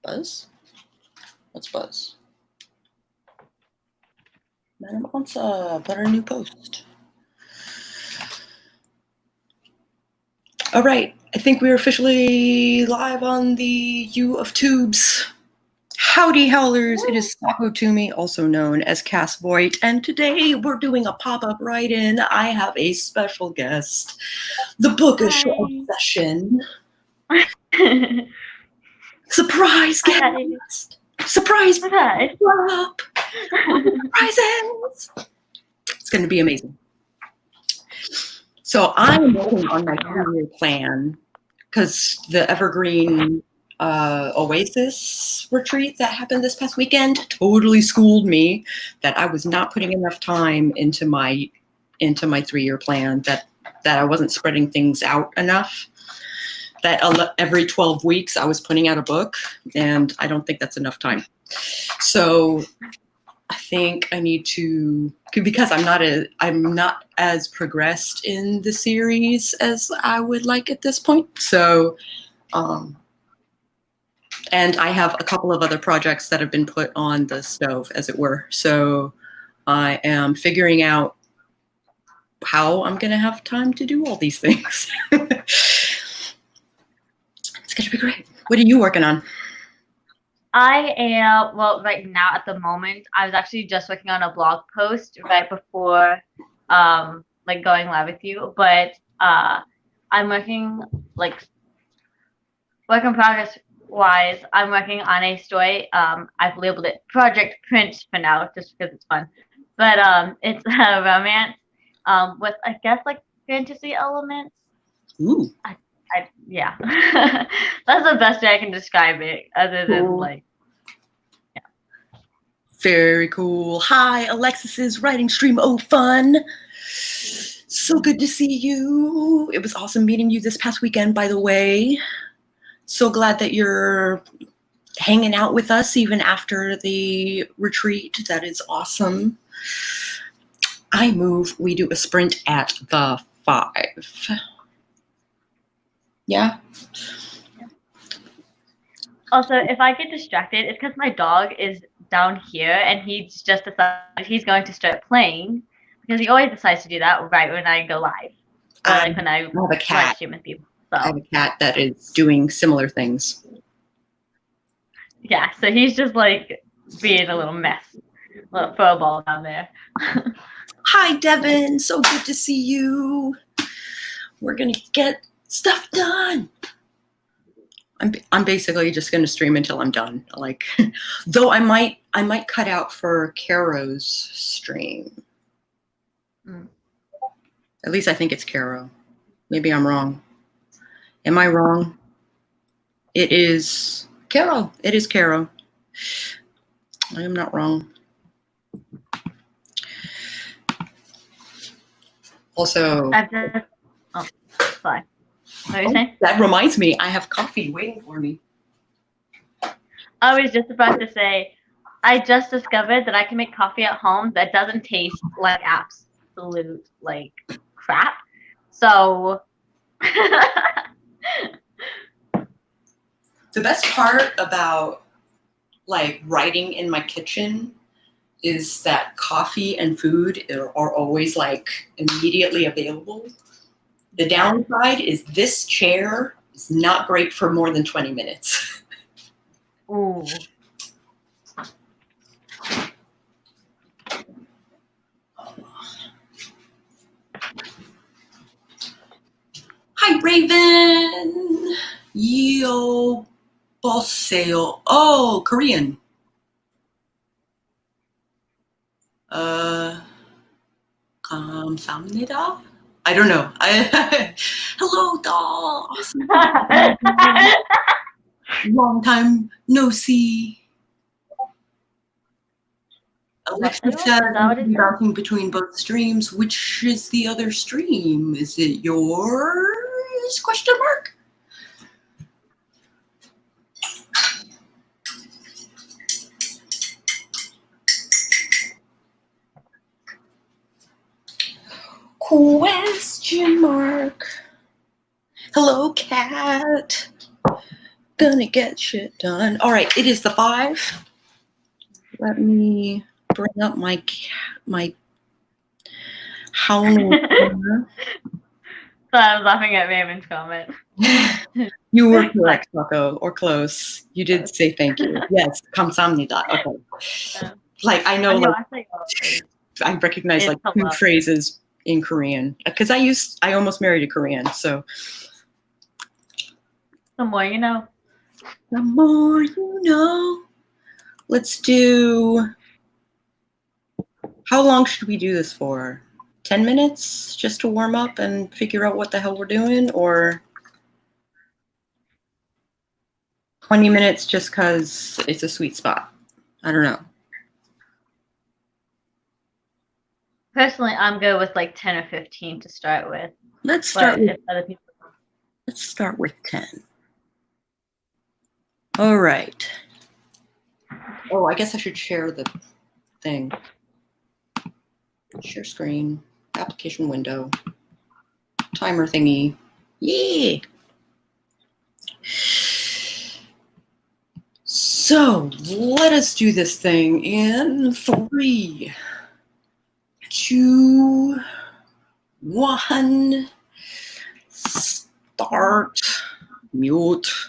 Buzz? What's Buzz? Madam Ansa, put a new post. All right, I think we're officially live on the U of Tubes. Howdy, Howlers. It is Sako Toomey, also known as Cass Voit, and today we're doing a pop-up write-in. I have a special guest, the bookish obsession. Surprise guest! Surprise! Surprises! It's going to be amazing. So I'm working on my career plan because the Evergreen Oasis retreat that happened this past weekend totally schooled me that I was not putting enough time into my 3-year plan, that I wasn't spreading things out enough, that every 12 weeks I was putting out a book, and I don't think that's enough time. So I think I need to, because I'm not as progressed in the series as I would like at this point. So, and I have a couple of other projects that have been put on the stove, as it were. So I am figuring out how I'm going to have time to do all these things. It's going to be great. What are you working on? I am, well, right now at the moment, I was actually just working on a blog post right before like going live with you, but I'm working like work in progress wise. I'm working on a story. I've labeled it Project Prince for now, just because it's fun. But it's a romance with, I guess, like fantasy elements. Ooh. Yeah, that's the best way I can describe it, other than like, yeah. Very cool. Hi, Alexis's writing stream. Oh, fun. So good to see you. It was awesome meeting you this past weekend, by the way. So glad that you're hanging out with us even after the retreat. That is awesome. I move we do a sprint at the 5. Yeah. Also, if I get distracted, it's because my dog is down here and he's just decided he's going to start playing, because he always decides to do that right when I go live, or like when I have a cat. live stream with people. So. I have a cat that is doing similar things. Yeah, so he's just like being a little mess, a little fur ball down there. Hi, Devin. So good to see you. We're gonna get stuff done. I'm basically just gonna stream until I'm done. Like, though I might cut out for Caro's stream. At least I think it's Caro. Maybe I'm wrong. Am I wrong? It is Caro. It is Caro. I am not wrong. Also, sorry. What are you saying? That reminds me, I have coffee waiting for me. I was just about to say, I just discovered that I can make coffee at home that doesn't taste like absolute like crap. So the best part about like writing in my kitchen is that coffee and food are always like immediately available. The downside is this chair is not great for more than 20 minutes. Ooh. Hi, Raven. Yo, bosseo. Oh, Korean. 감사합니다. I don't know. Hello, doll. Awesome. Long time no see. Alexa says I'm bouncing between both streams. Which is the other stream? Is it yours? Question mark. Question mark. Hello, cat. Gonna get shit done. All right, it is the 5. Let me bring up my howling. So I was laughing at Raven's comment. You were correct, Taco, or close. You did say thank you. Yes, kamsamnida. Okay. Like I know, like I recognize like 2 phrases in Korean because I almost married a Korean. So the more you know. The more you know. Let's do. How long should we do this for? 10 minutes just to warm up and figure out what the hell we're doing, or 20 minutes just because it's a sweet spot? I don't know. Personally, I'm good with like 10 or 15 to start with. Let's start with, if other people... let's start with 10. All right. Oh, I guess I should share the thing. Share screen, application window, timer thingy. Yeah. So let us do this thing in 3, 2, 1. Start. Mute.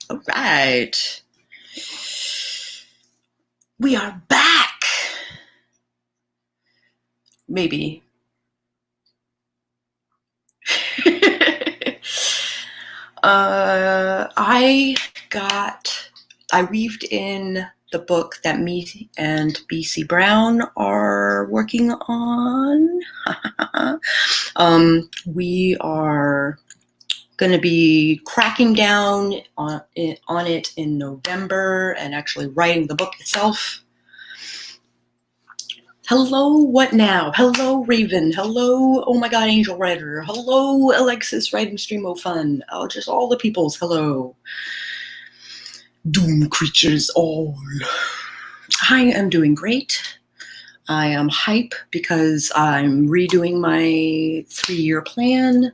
All right. We are back. Maybe. I weaved in the book that me and BC Brown are working on. We are going to be cracking down on it in November and actually writing the book itself. Hello, what now? Hello, Raven. Hello, oh my god, Angel Writer. Hello, Alexis, Writing Streamo Fun. Oh, just all the peoples. Hello. Doom creatures all. I am doing great. I am hype because I'm redoing my 3-year plan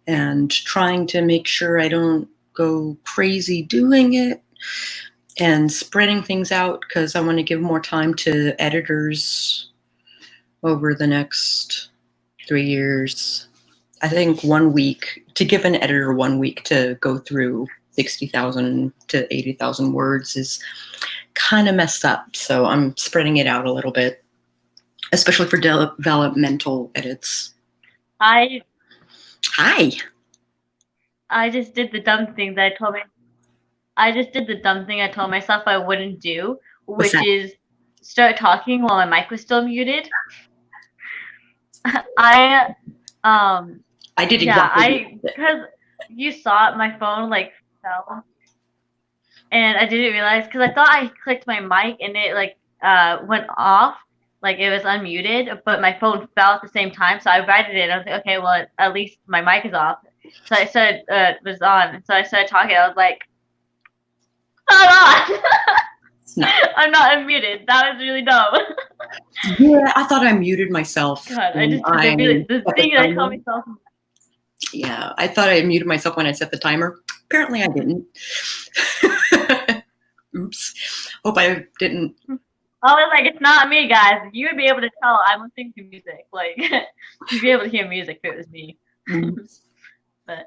and trying to make sure I don't go crazy doing it and spreading things out because I want to give more time to editors over the next 3 years. I think 1 week, to give an editor 1 week to go through 60,000 to 80,000 words is kind of messed up. So I'm spreading it out a little bit, especially for developmental edits. Hi. I just did the dumb thing that I told myself I wouldn't do, which is start talking while my mic was still muted. I did exactly. Because you saw it, my phone like fell, and I didn't realize because I thought I clicked my mic and it like went off, like it was unmuted, but my phone fell at the same time. So I righted it. I was like, okay, well at least my mic is off. So I said it was on. So I started talking. I was like, hold on. No. I'm not unmuted. That was really dumb. Yeah, I thought I muted myself. God, I just the thing that I told myself. Yeah, I thought I muted myself when I set the timer. Apparently I didn't. Oops. Hope I didn't. I was like, it's not me, guys. You would be able to tell I'm listening to music. Like, you'd be able to hear music if it was me. but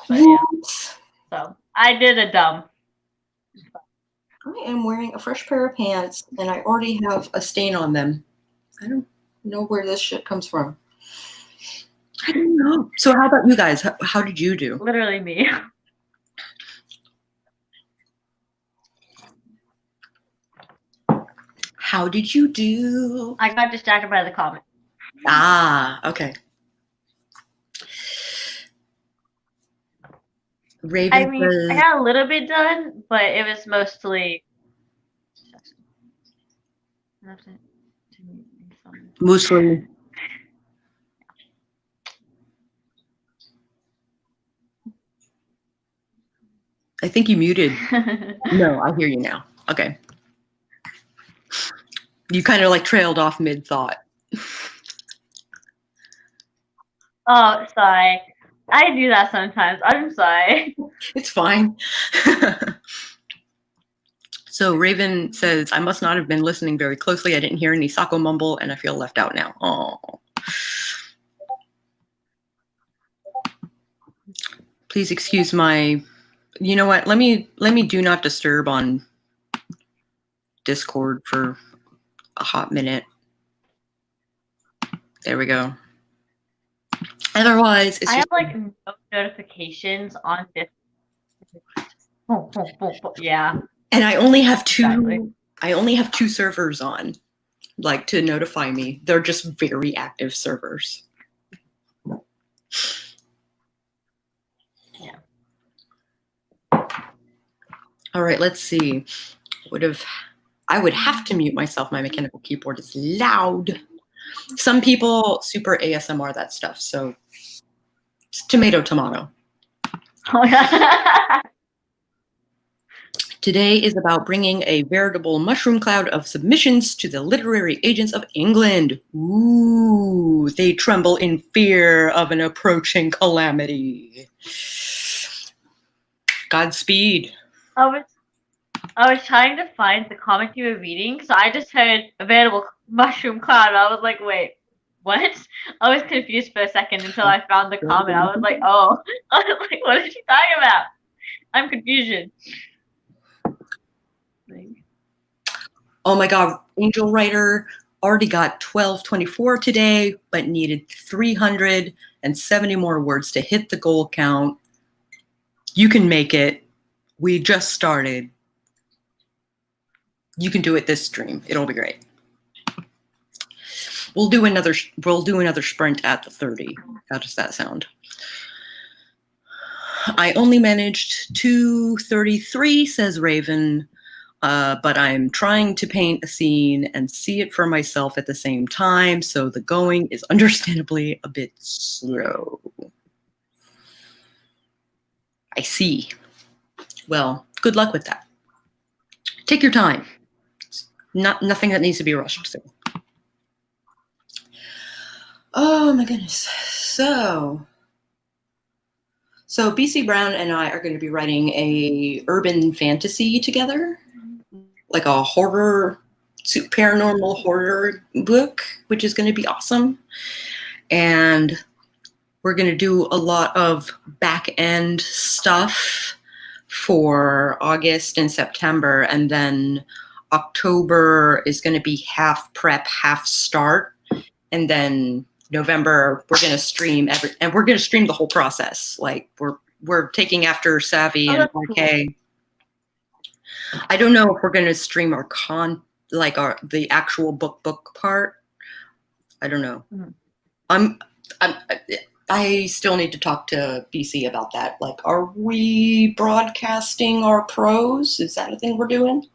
yeah. So I did a dumb. I am wearing a fresh pair of pants, and I already have a stain on them. I don't know where this shit comes from. I don't know. So how about you guys? How did you do? Literally me. How did you do? I got distracted by the comment. Okay. Raven I mean, I got a little bit done, but it was mostly I think you muted. No, I hear you now. Okay. You kind of like trailed off mid-thought. Oh, sorry. I do that sometimes. I'm sorry. It's fine. So Raven says, I must not have been listening very closely. I didn't hear any Sako mumble, and I feel left out now. Oh. Please excuse my... You know what? Let me do not disturb on Discord for a hot minute. There we go. Otherwise, it's I have like no notifications on this. Yeah. And I only have two. Exactly. I only have 2 servers on, like, to notify me. They're just very active servers. Yeah. All right, let's see. I would have to mute myself. My mechanical keyboard is loud. Some people super ASMR that stuff, so it's tomato, tomato. Today is about bringing a veritable mushroom cloud of submissions to the literary agents of England. Ooh, they tremble in fear of an approaching calamity. Godspeed. I was trying to find the comic you were reading, so I just heard available mushroom cloud. And I was like, wait, what? I was confused for a second until I found the comment. I was like, oh. I was like, what is she talking about? I'm confusion. Oh my God, Angel Writer already got 1224 today, but needed 370 more words to hit the goal count. You can make it. We just started. You can do it this stream. It'll be great. We'll do another sprint at the 30. How does that sound? I only managed 233, says Raven. But I'm trying to paint a scene and see it for myself at the same time, so the going is understandably a bit slow. I see. Well, good luck with that. Take your time. Nothing that needs to be rushed. Oh my goodness. So BC Brown and I are going to be writing a urban fantasy together. Like a horror, paranormal horror book, which is going to be awesome. And we're going to do a lot of back-end stuff for August and September. And then October is going to be half prep, half start. And then November, we're going to stream we're going to stream the whole process. Like we're taking after Savvy and RK. Cool. I don't know if we're going to stream our the actual book part. I don't know. Mm-hmm. I still need to talk to BC about that. Like, are we broadcasting our prose? Is that a thing we're doing?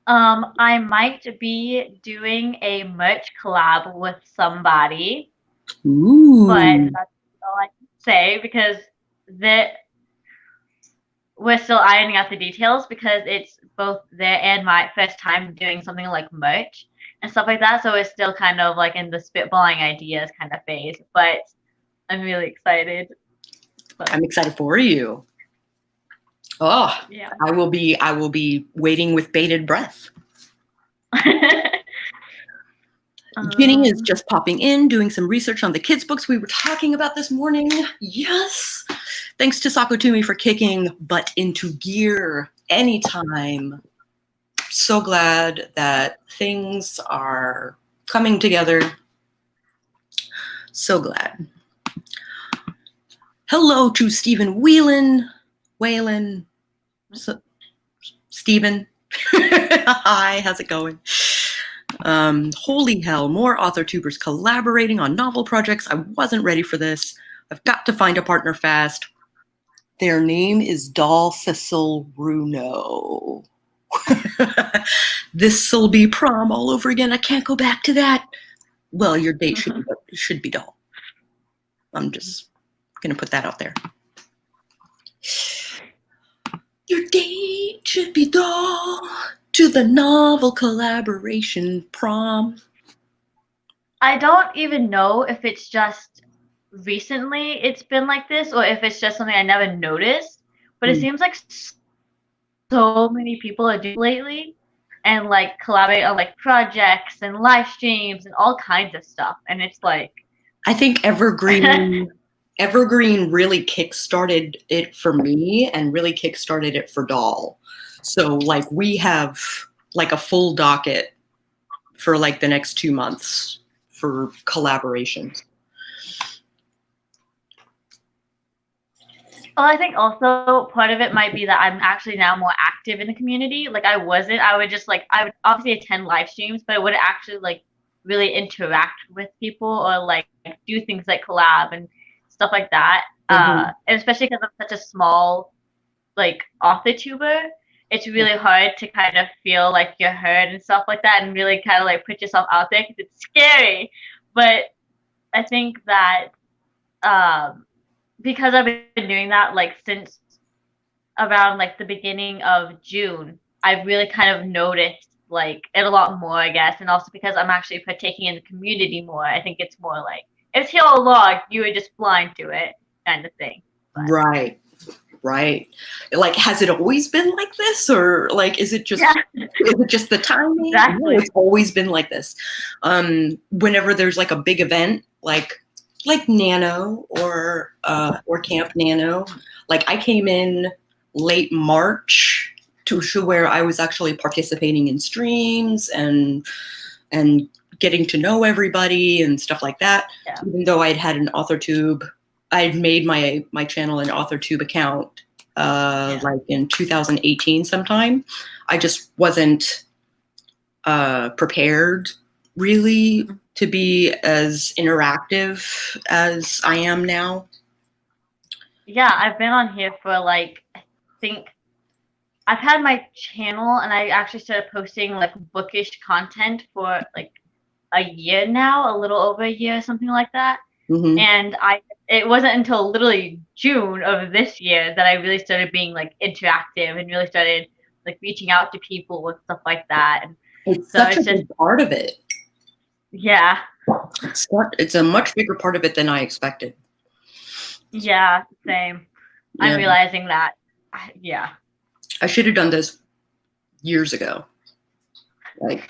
I might be doing a merch collab with somebody. Ooh. But that's all I can say because we're still ironing out the details because it's both their and my first time doing something like merch and stuff like that. So we're still kind of like in the spitballing ideas kind of phase, but I'm really excited. I'm excited for you. Oh, yeah. I will be waiting with bated breath. Ginny is just popping in, doing some research on the kids' books we were talking about this morning. Yes. Thanks to Sakutumi for kicking butt into gear anytime. So glad that things are coming together. So glad. Hello to Stephen Whalen. So, Stephen. Hi, how's it going? Holy hell, more author tubers collaborating on novel projects. I wasn't ready for this. I've got to find a partner fast. Their name is Dal Cecil Runo. This'll be prom all over again. I can't go back to that. Well, your date should be Dal. I'm just gonna put that out there. Your date should be Dal to the novel collaboration prom. I don't even know if it's just recently it's been like this or if it's just something I never noticed, but it seems like so many people are doing lately and like collaborate on like projects and live streams and all kinds of stuff. And it's like, I think Evergreen really kickstarted it for me and really kickstarted it for Dal. So like we have like a full docket for like the next 2 months for collaborations. Well, I think also part of it might be that I'm actually now more active in the community. Like I would just like, I would obviously attend live streams, but I wouldn't actually like really interact with people or like do things like collab and stuff like that. And especially because I'm such a small like author tuber, it's really hard to kind of feel like you're heard and stuff like that and really kind of like put yourself out there because it's scary. But I think that because I've been doing that like since around like the beginning of June, I've really kind of noticed like it a lot more, I guess. And also because I'm actually partaking in the community more, I think it's more like it's here all along, you were just blind to it kind of thing. But. Right. Like, has it always been like this, or like, is it just the timing? Exactly. No, it's always been like this. Whenever there's like a big event, like like Nano or Camp Nano. Like I came in late March to where I was actually participating in streams and getting to know everybody and stuff like that. Yeah. Even though I'd had an AuthorTube, I'd made my channel an AuthorTube account like in 2018 sometime. I just wasn't prepared really to be as interactive as I am now. Yeah, I've been on here for like, I think I've had my channel and I actually started posting like bookish content for like a year now, a little over a year, something like that. Mm-hmm. And it wasn't until literally June of this year that I really started being like interactive and really started like reaching out to people and stuff like that. And it's so such a big part of it. Yeah. It's a much bigger part of it than I expected. Yeah, same. Yeah. I'm realizing that. Yeah. I should have done this years ago. Like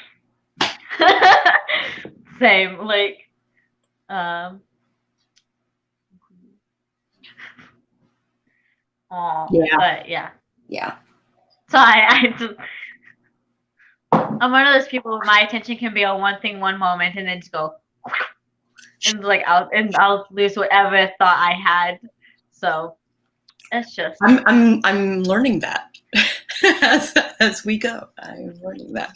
same. Like oh yeah. But yeah. Yeah. So I'm one of those people where my attention can be on one thing one moment and then just go and like I'll lose whatever thought I had. So it's just I'm learning that as we go. I'm learning that.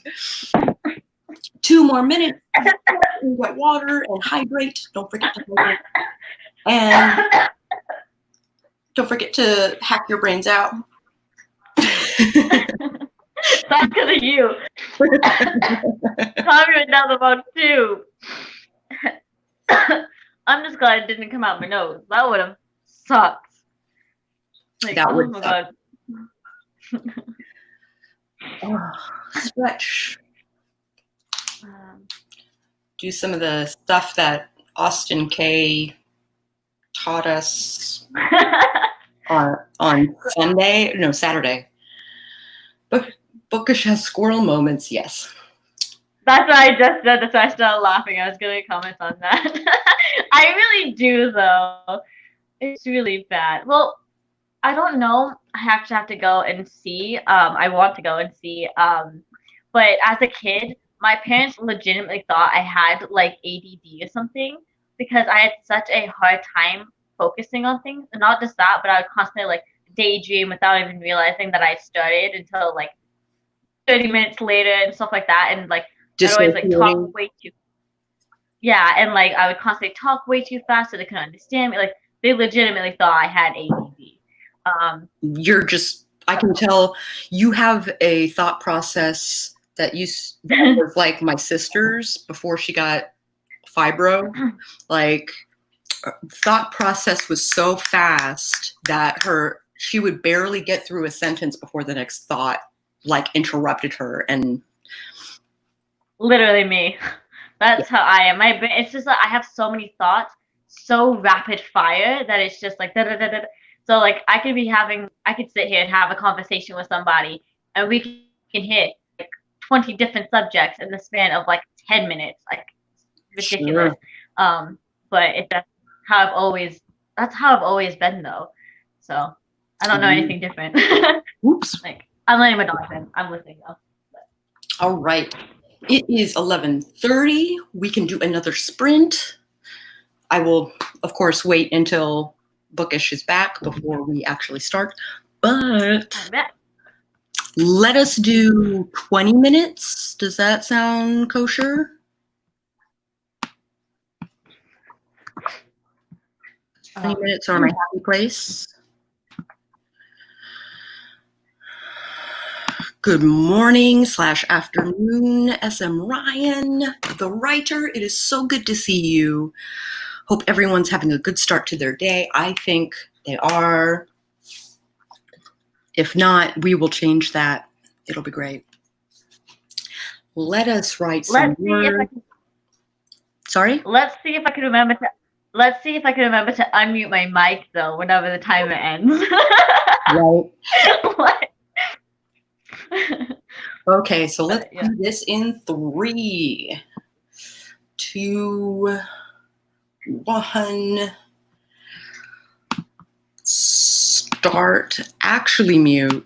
2 more minutes. Get water and hydrate. Don't forget to hydrate. And don't forget to hack your brains out. That's because of you. Tommy went down the one too. I'm just glad it didn't come out my nose. That would have sucked. Like, that would suck. Stretch. Do some of the stuff that Austin K taught us on Saturday. Bookish has squirrel moments, yes. That's what I just said. That's why I started laughing. I was going to comment on that. I really do, though. It's really bad. Well, I don't know. I actually have to go and see. I want to go and see. But as a kid, my parents legitimately thought I had like ADD or something because I had such a hard time focusing on things. And not just that, but I would constantly like daydream without even realizing that I started until like 30 minutes later and stuff like that. And like I'd always like talk way too. Yeah, and like I would constantly talk way too fast so they couldn't understand me. Like they legitimately thought I had ADD. I can tell you have a thought process that was like my sister's before she got fibro. Like thought process was so fast that she would barely get through a sentence before the next thought like interrupted her. And literally me. That's how I am. It's just like I have so many thoughts, so rapid fire that it's just like da da da da. So like I could sit here and have a conversation with somebody, and we can hit like 20 different subjects in the span of like 10 minutes. Like ridiculous. Sure. But that's how I've always been though. So I don't know anything different. Oops. Like I'm letting my dog in. I'm listening though. All right. It is 11:30. We can do another sprint. I will, of course, wait until Bookish is back before we actually start. But let us do 20 minutes. Does that sound kosher? 20 minutes are my happy place. Good morning / afternoon, SM Ryan, the writer. It is so good to see you. Hope everyone's having a good start to their day. I think they are. If not, we will change that. It'll be great. Let us write some words. Sorry? Let's see if I can remember to unmute my mic though whenever the timer ends. Right. Okay, so let's do this in 3, 2, one. Start. Actually mute.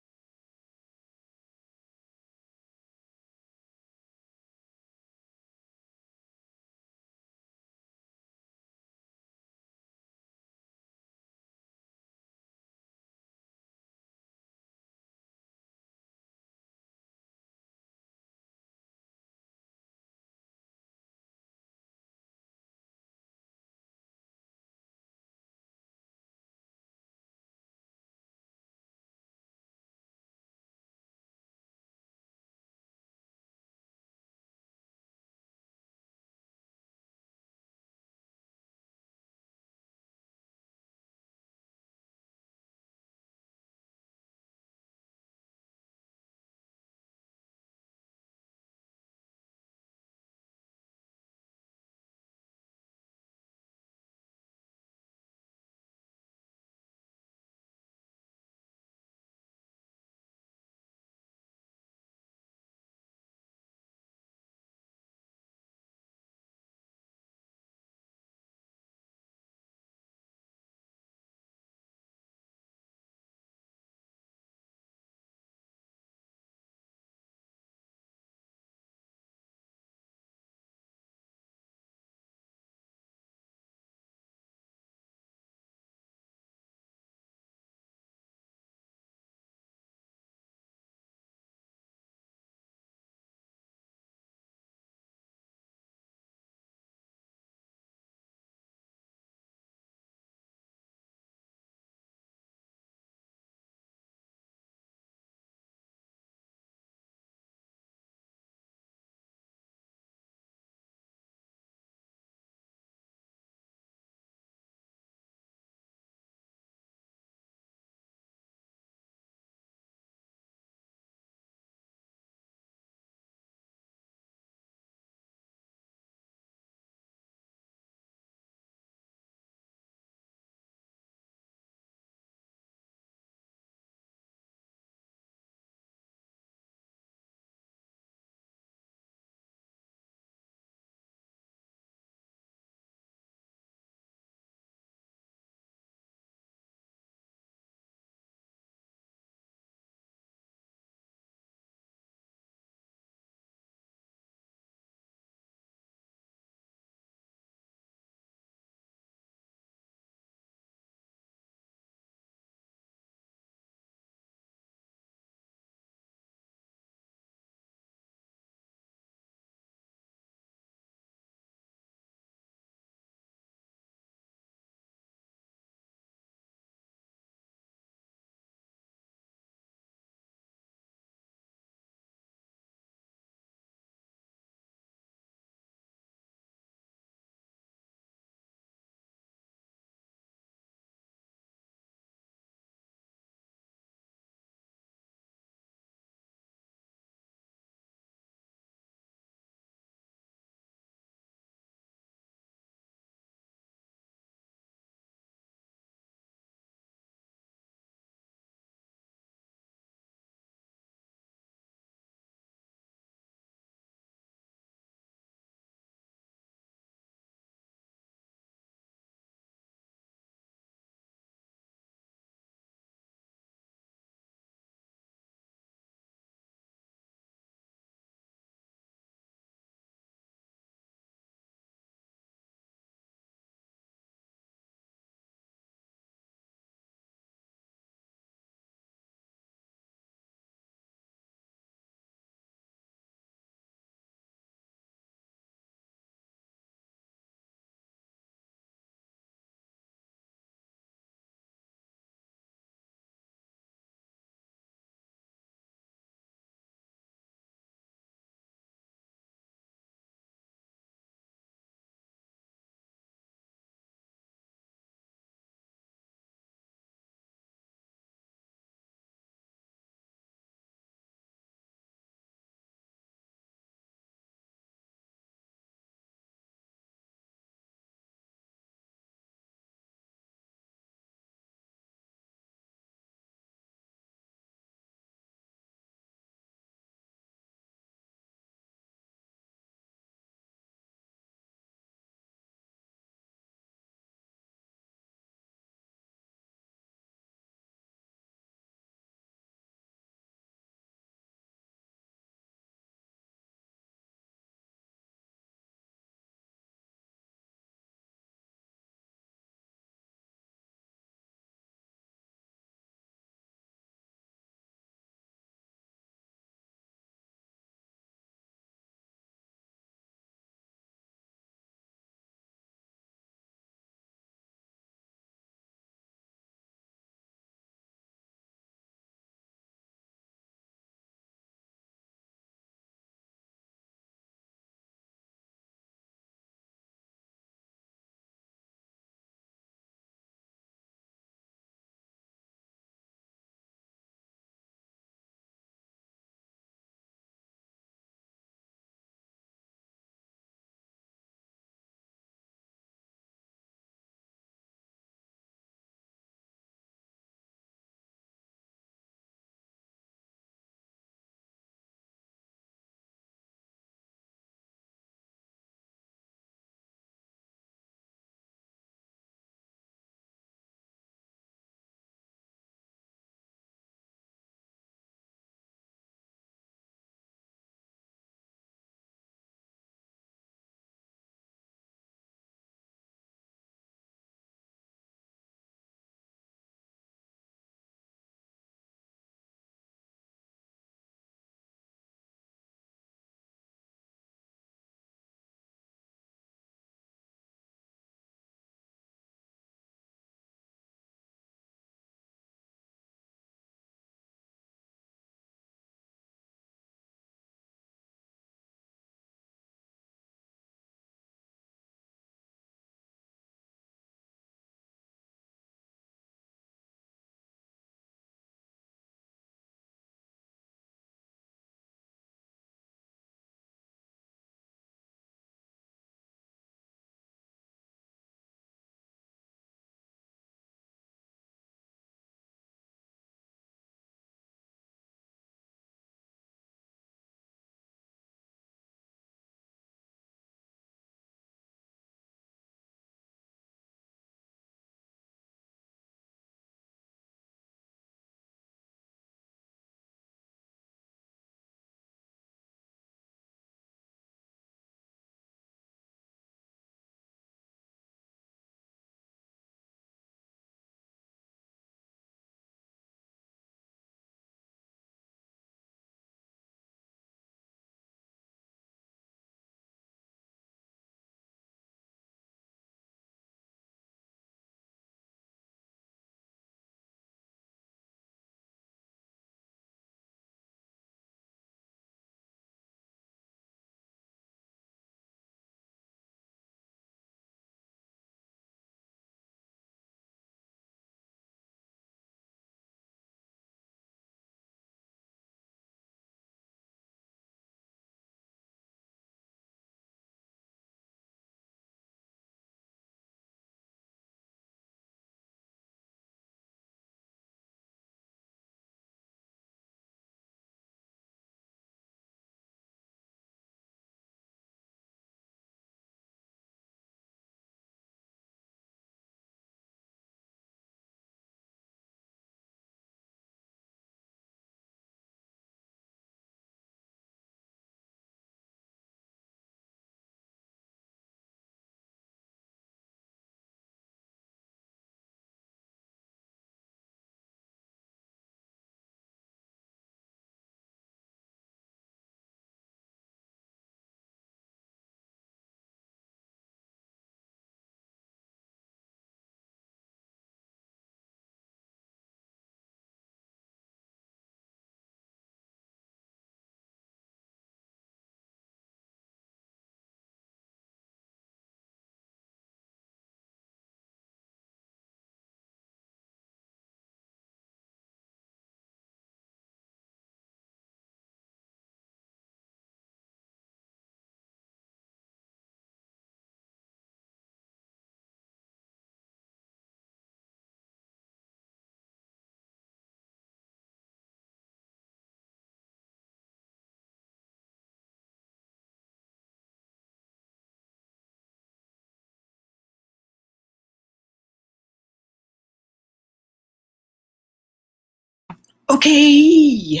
Okay.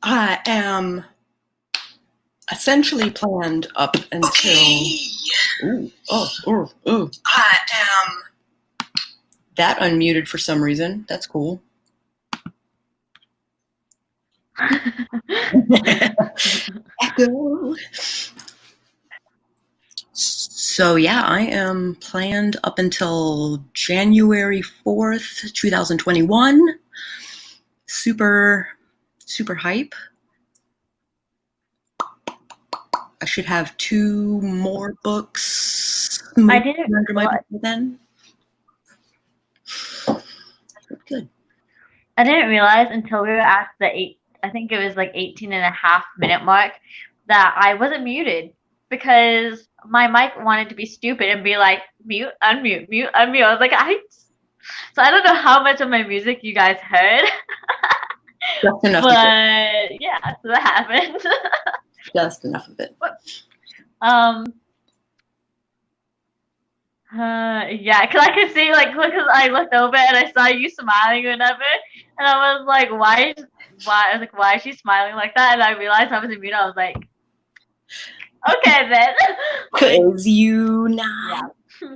I am essentially planned up until. Ooh, oh. I am. That unmuted for some reason. That's cool. Echo. So yeah, I am planned up until January 4th, 2021. Super hype. I should have 2 more books I didn't. under my belt then. Good. I didn't realize until we were at the I think it was like 18.5-minute mark, that I wasn't muted because my mic wanted to be stupid and be like, mute, unmute, mute, unmute. I was like, so I don't know how much of my music you guys heard. Just enough but of it. Yeah, so that happened. Just enough of it. Yeah, because I could see, like, because I looked over and I saw you smiling or whatever, and I was like, why is she smiling like that? And I realized I was in mute. I was like, okay then. Because you not. Yeah.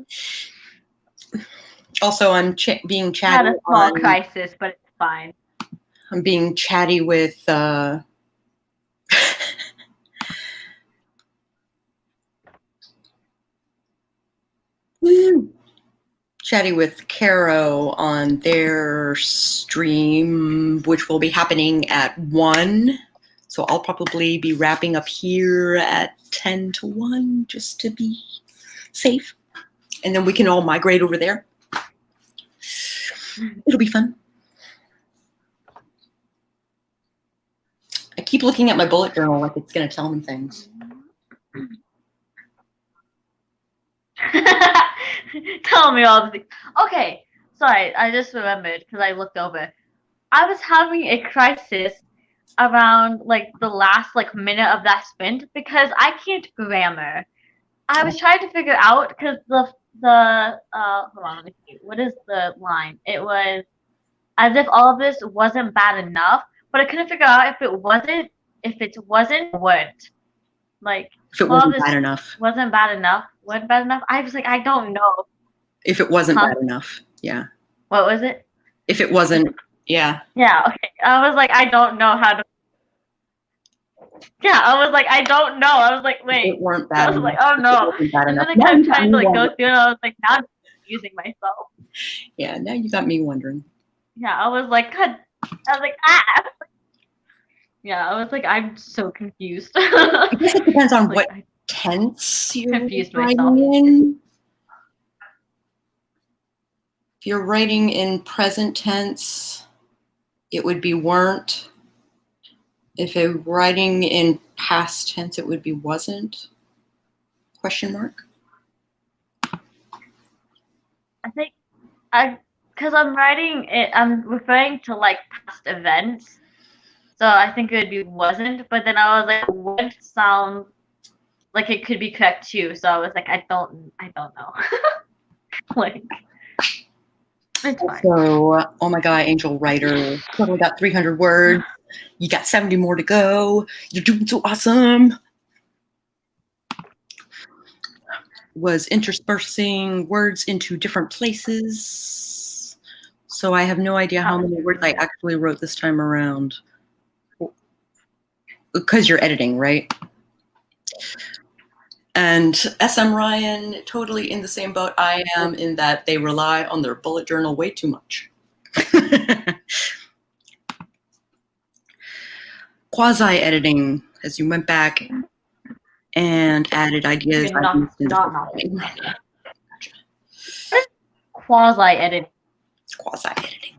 Also, I'm being chatty. Had a small crisis, but it's fine. I'm being chatty with chatty with Caro on their stream, which will be happening at 1. So I'll probably be wrapping up here at 10 to 1 just to be safe. And then we can all migrate over there. It'll be fun. I keep looking at my bullet journal like it's going to tell me things. Tell me all the things. Okay, sorry, I just remembered because I looked over. I was having a crisis around like the last like minute of that sprint because I can't grammar. I was trying to figure out because the hold on, let me see. What is the line? It was as if all of this wasn't bad enough, but I couldn't figure out if it wasn't what. Like if it wasn't bad enough. Wasn't bad enough. Wasn't bad enough. I was like, I don't know. If it wasn't bad enough. Yeah. What was it? If it wasn't, yeah. Yeah, okay. I was like, I don't know how to. Yeah, I was like, I don't know. I was like, wait. It weren't bad I was enough. like, oh no. And then I kept trying to like go through it. I was like, now I'm confusing myself. Yeah, now you got me wondering. Yeah, I was like, God. I was like, ah. Yeah, I was like, I'm so confused. I guess it depends on what tense you're writing in. If you're writing in present tense, it would be weren't. If you're writing in past tense, it would be wasn't. Question mark. I think because I'm writing it, I'm referring to like past events. So I think it would be wasn't, but then I was like, would sound like it could be correct too. So I was like, I don't know. Like, it's fine. So, oh my God, Angel Writer, totally got 300 words. You got 70 more to go. You're doing so awesome. Was interspersing words into different places. So I have no idea how many words I actually wrote this time around. Because you're editing, right? And SM Ryan, totally in the same boat I am, in that they rely on their bullet journal way too much. Quasi-editing, as you went back and added ideas. Quasi-editing. Quasi-editing.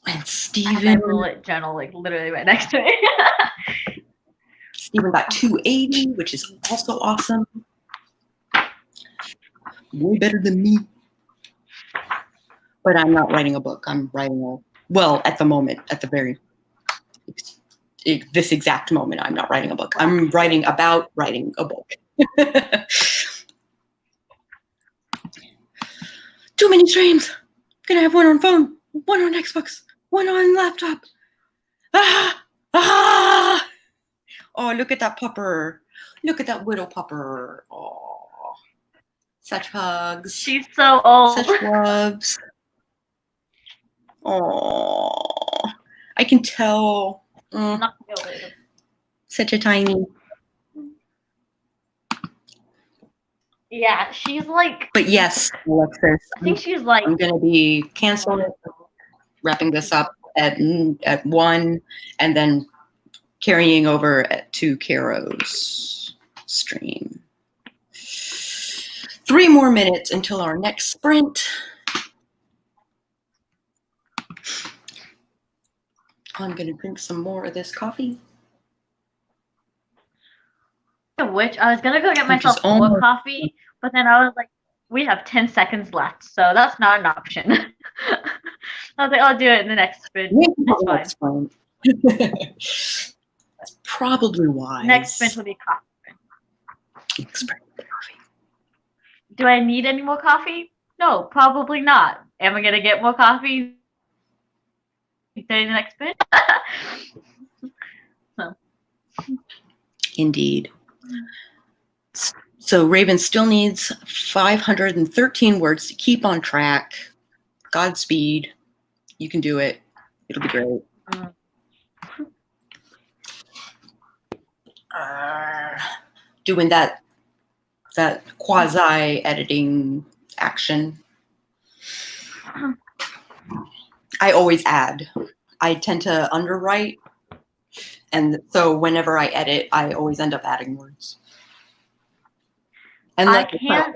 And Steven. I have my bullet journal like literally right next to me. Steven got 280, which is also awesome. Way better than me. But I'm not writing a book. I'm writing at the moment, at the very, this exact moment, I'm not writing a book. I'm writing about writing a book. Too many streams. I'm gonna have one on phone, one on Xbox, one on laptop. Ah! Ah! Oh, look at that pupper. Look at that widow pupper. Oh, such hugs. She's so old. Such loves. Oh, I can tell. Such a tiny. Yeah, she's like. But yes, Alexis. I think she's like. I'm gonna be canceling, wrapping this up at 1, and then carrying over to Caro's stream. 3 more minutes until our next sprint. I'm gonna drink some more of this coffee. Which I was gonna go get myself more coffee, but then I was like, we have 10 seconds left, so that's not an option. I was like, I'll do it in the next sprint. It's fine. That's probably wise. Next sprint will be coffee. Do I need any more coffee? No, probably not. Am I gonna get more coffee during the next sprint? So. Indeed. So Raven still needs 513 words to keep on track. Godspeed. You can do it. It'll be great. Doing that quasi editing action. I always add. I tend to underwrite, and so whenever I edit, I always end up adding words. And I can't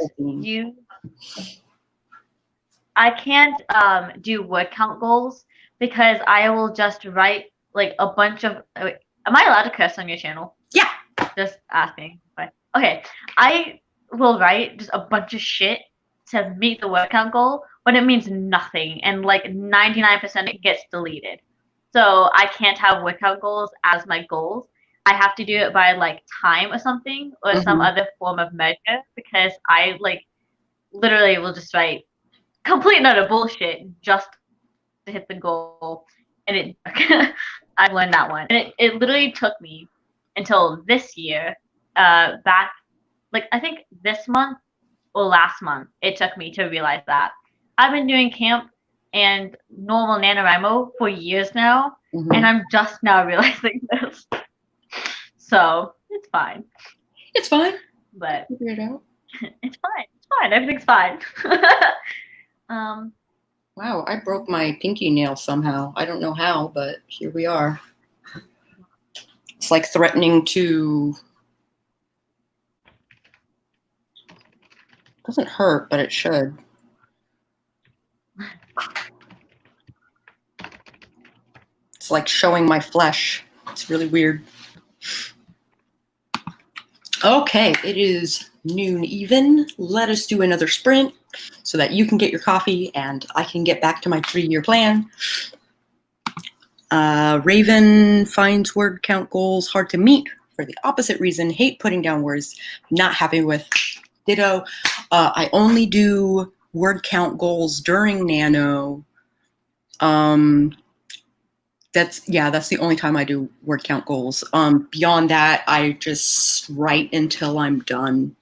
do word count goals because I will just write like a bunch of. Am I allowed to curse on your channel? Yeah. Just asking. But okay, I will write just a bunch of shit to meet the word count goal, but it means nothing, and like 99% it gets deleted. So I can't have word count goals as my goals. I have to do it by like time or something or some other form of measure because I like literally will just write complete and utter bullshit just to hit the goal. And it I learned that one. And it literally took me until this year, back like I think this month or last month, it took me to realize that. I've been doing camp and normal NaNoWriMo for years now, and I'm just now realizing this. So it's fine. It's fine. But figure it out. It's fine. It's fine. Everything's fine. Wow, I broke my pinky nail somehow. I don't know how, but here we are. It's like threatening to. Doesn't hurt, but it should. It's like showing my flesh. It's really weird. Okay, it is noon even. Let us do another sprint so that you can get your coffee and I can get back to my 3-year plan. Raven finds word count goals hard to meet for the opposite reason. Hate putting down words. Not happy with. Ditto. I only do word count goals during Nano. That's the only time I do word count goals. Beyond that, I just write until I'm done.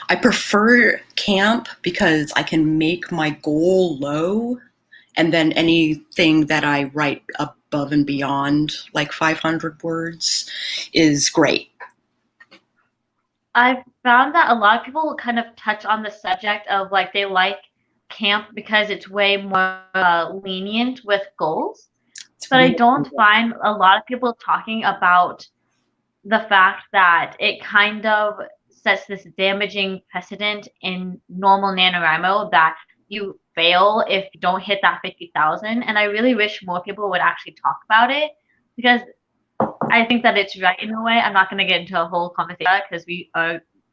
I prefer camp because I can make my goal low, and then anything that I write above and beyond, like 500 words, is great. I've found that a lot of people kind of touch on the subject of like they like camp because it's way more lenient with goals. But I don't find a lot of people talking about the fact that it kind of sets this damaging precedent in normal NaNoWriMo that you fail if you don't hit that 50,000. And I really wish more people would actually talk about it because I think that it's right in a way. I'm not going to get into a whole conversation because we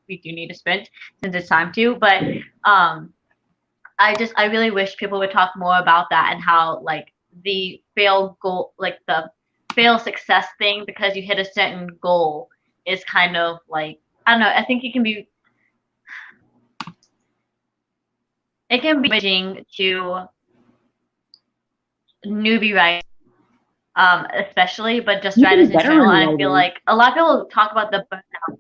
do need to sprint since it's time to. But I really wish people would talk more about that and how like the fail goal, like the fail success thing because you hit a certain goal is kind of like I don't know. I think it can be. it can be bridging to newbie writers, especially, but just Even writers in general. veteran And I feel writers. like a lot of people talk about the burnout.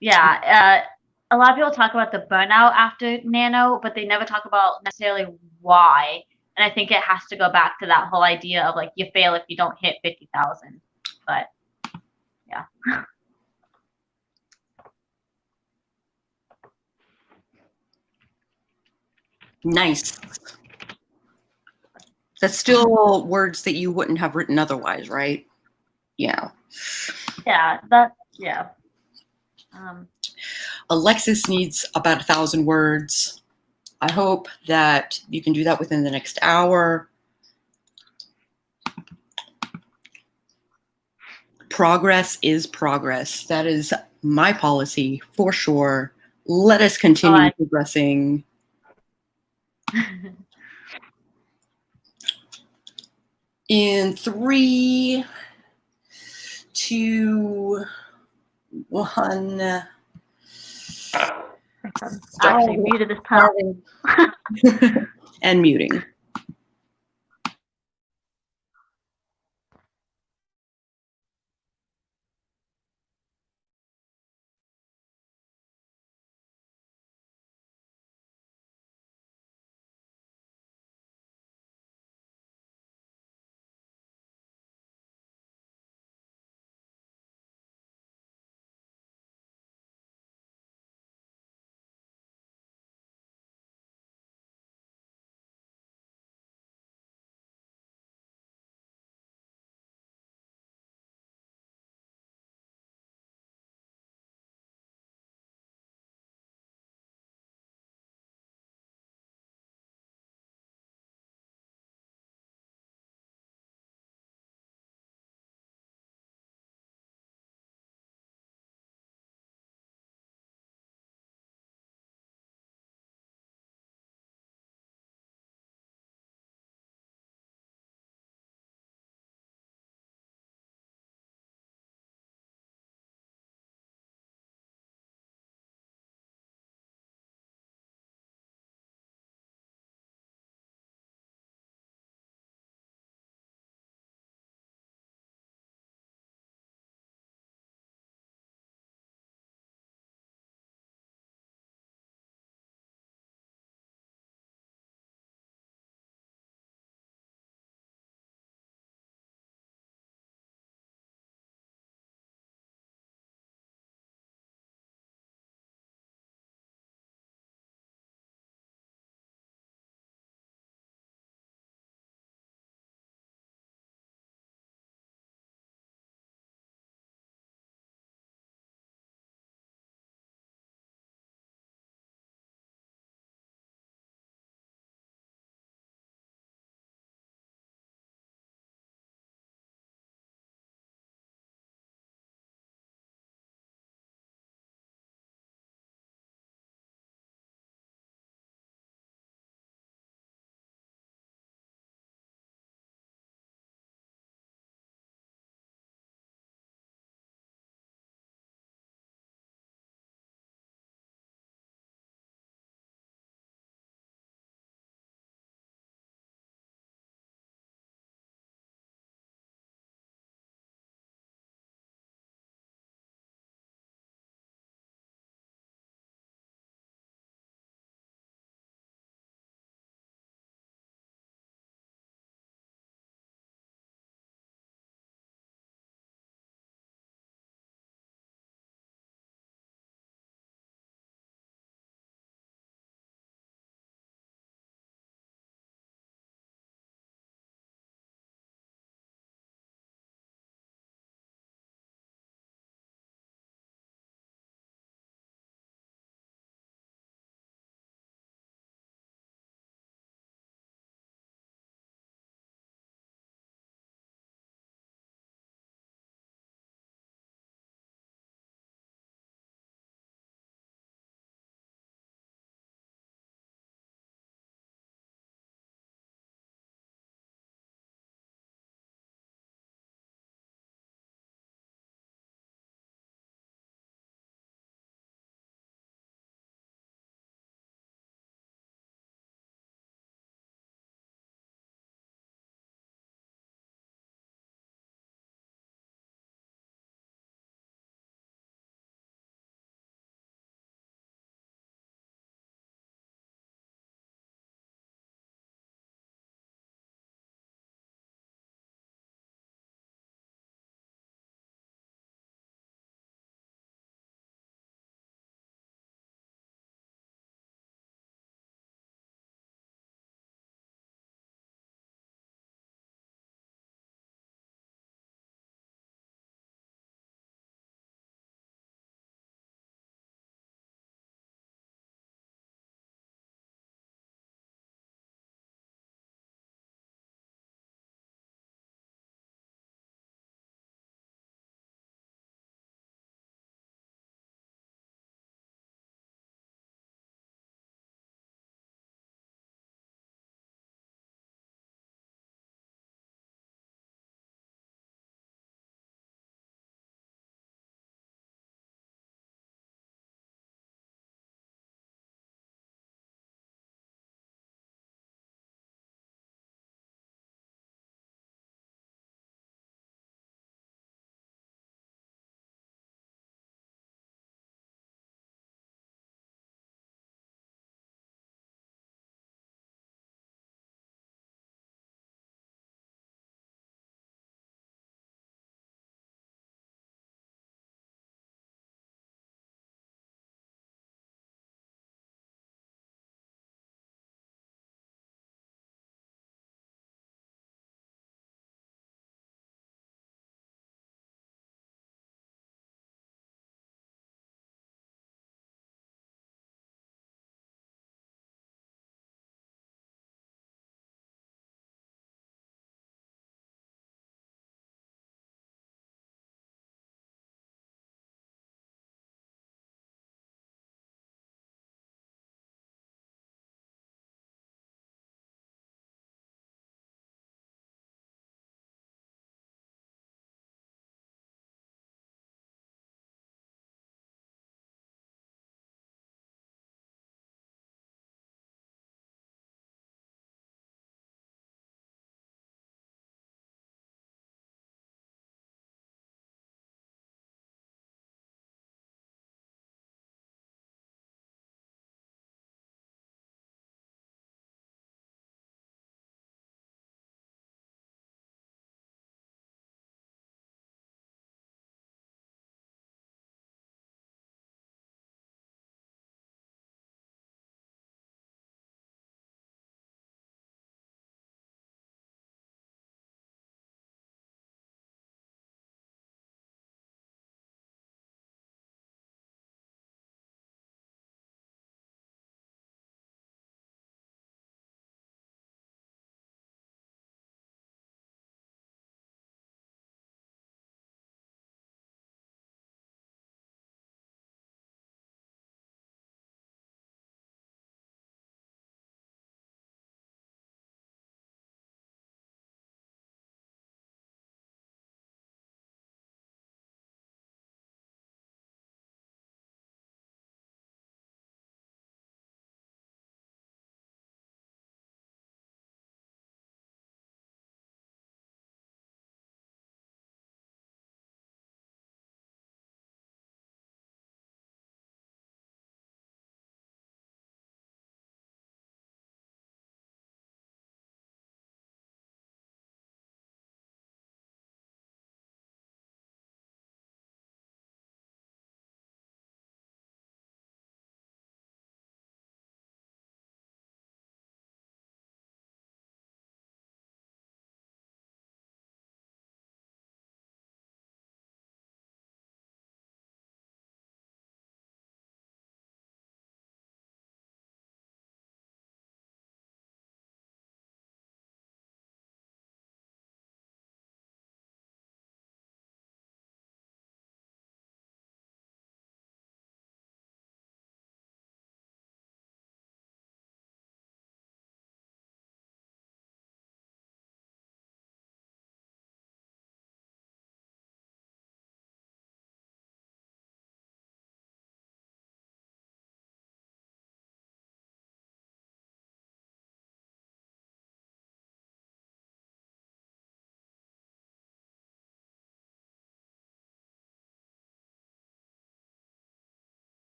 Yeah, a lot of people talk about the burnout after Nano, but they never talk about necessarily why. And I think it has to go back to that whole idea of like you fail if you don't hit 50,000. But yeah. Nice. That's still words that you wouldn't have written otherwise, right? Yeah. Yeah. Um, Alexis needs about 1,000 words. I hope that you can do that within the next hour. Progress is progress. That is my policy for sure. Let us continue progressing. In 3, 2, 1. actually muted this time. And muting.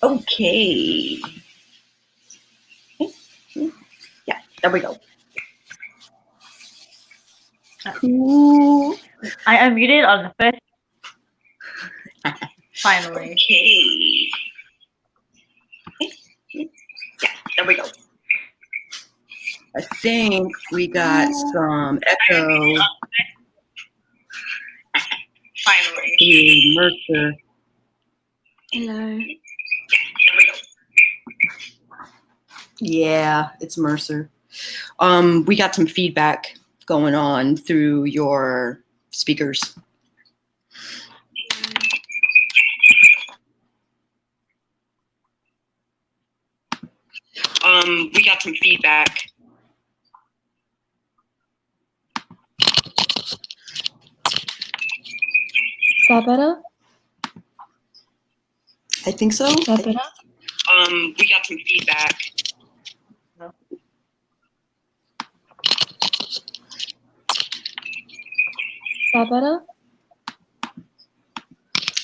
Okay. Yeah, there we go. Cool. I unmuted on the first. Finally. Okay. Yeah, there we go. I think we got some echo. Finally. Mercer. Hello. Yeah, it's Mercer. We got some feedback going on through your speakers. We got some feedback. Is that better? I think so. Is that better? We got some feedback. No. Is that better?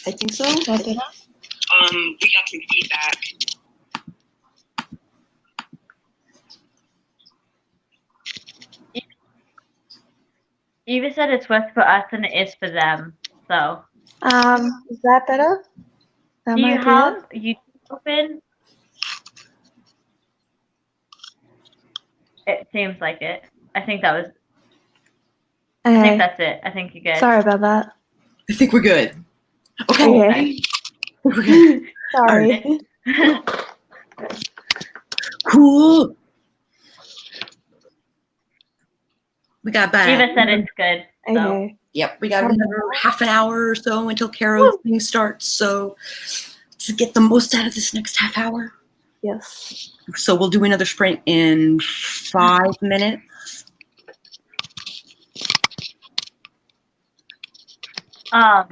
I think so. Is that better? We got some feedback. Eva said it's worse for us than it is for them. So. Is that better? That Do you might be have it. YouTube open? It seems like it. I think that was. I think Okay. that's it. I think you good. Sorry about that. I think we're good. Okay. Okay. We're good. Sorry. Cool. We got about Eva said it's good. So. Okay. Yep, we got another half an hour or so until Caro's thing starts. So to get the most out of this next half hour. Yes. So we'll do another sprint in 5 minutes. I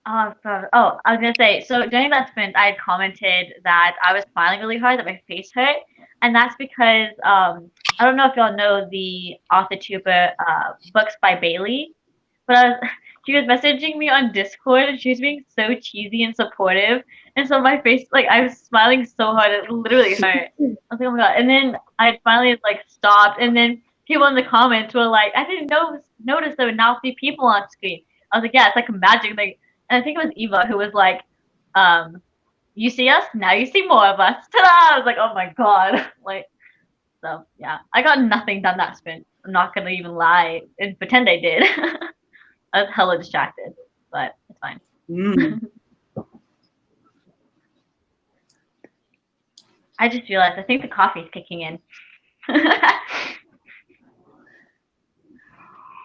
was gonna say, so during that sprint, I had commented that I was smiling really hard, that my face hurt, and that's because I don't know if y'all know the author tuber books by Bailey, but she was messaging me on Discord, and she was being so cheesy and supportive, and so my face, like, I was smiling so hard, it literally hurt. I was like, oh my god! And then I finally stopped, and then people in the comments were like, I didn't notice there were now 3 people on screen. I was like, yeah, it's like a magic thing. And I think it was Eva who was like, you see us, now you see more of us. Ta-da! I was like, oh my god. So yeah. I got nothing done that sprint. I'm not gonna even lie and pretend I did. I was hella distracted, but it's fine. I just realized I think the coffee's kicking in.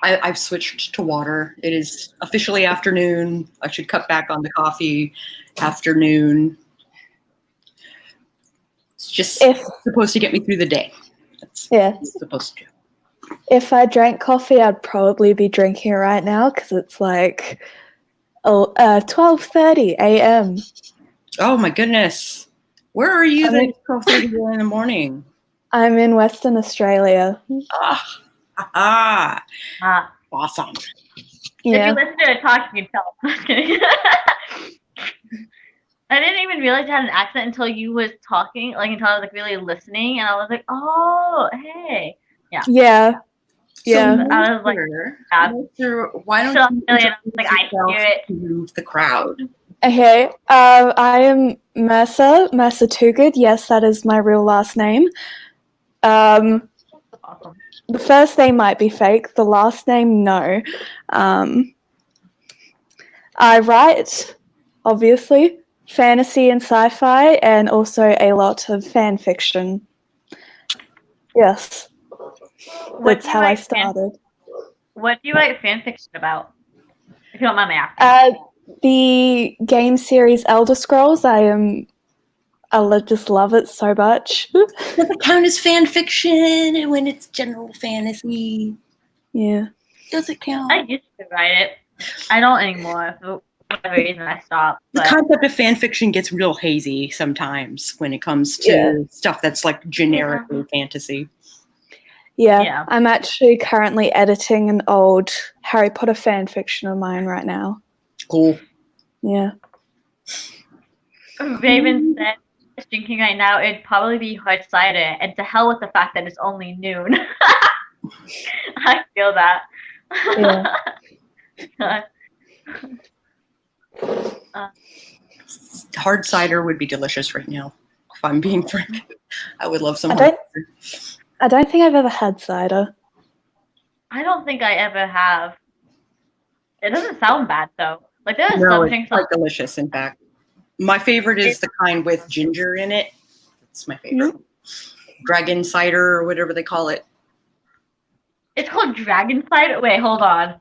I've switched to water. It is officially afternoon. I should cut back on the coffee. Afternoon. It's just supposed to get me through the day. That's what it's supposed to. If I drank coffee, I'd probably be drinking it right now because it's like 12:30 a.m. Oh my goodness. Where are you then? 12:30 in the morning. I'm in Western Australia. Awesome. If Yeah. you listen to it talk, you can tell. Just kidding. I didn't even realize you had an accent until you was talking, until I was really listening, and I was like, oh, hey. Yeah. Yeah. Yeah. So I was like, why don't you introduce I hear it to the crowd? Okay. I am Mercer Toogood. Yes, that is my real last name. awesome. The first name might be fake. The last name, no. I write, obviously, fantasy and sci-fi, and also a lot of fan fiction. Yes. That's how I started. What do you write fan fiction about? If you don't mind me asking. The game series Elder Scrolls. I just love it so much. Does it count as fan fiction when it's general fantasy? Yeah. Does it count? I used to write it. I don't anymore. For whatever reason, I stopped. The concept of fan fiction gets real hazy sometimes when it comes to stuff that's generically fantasy. Yeah, I'm actually currently editing an old Harry Potter fan fiction of mine right now. Cool. Yeah. Raven said, drinking right now, it'd probably be hard cider, and to hell with the fact that it's only noon. I feel that. Yeah. Hard cider would be delicious right now. If I'm being frank, I would love some I hard don't- cider. I don't think I've ever had cider. I don't think I ever have. It doesn't sound bad though. Like there are No, some it's drinks quite delicious. In fact, my favorite is the kind with ginger in it. It's my favorite. Dragon cider or whatever they call it. It's called dragon cider. Wait, hold on.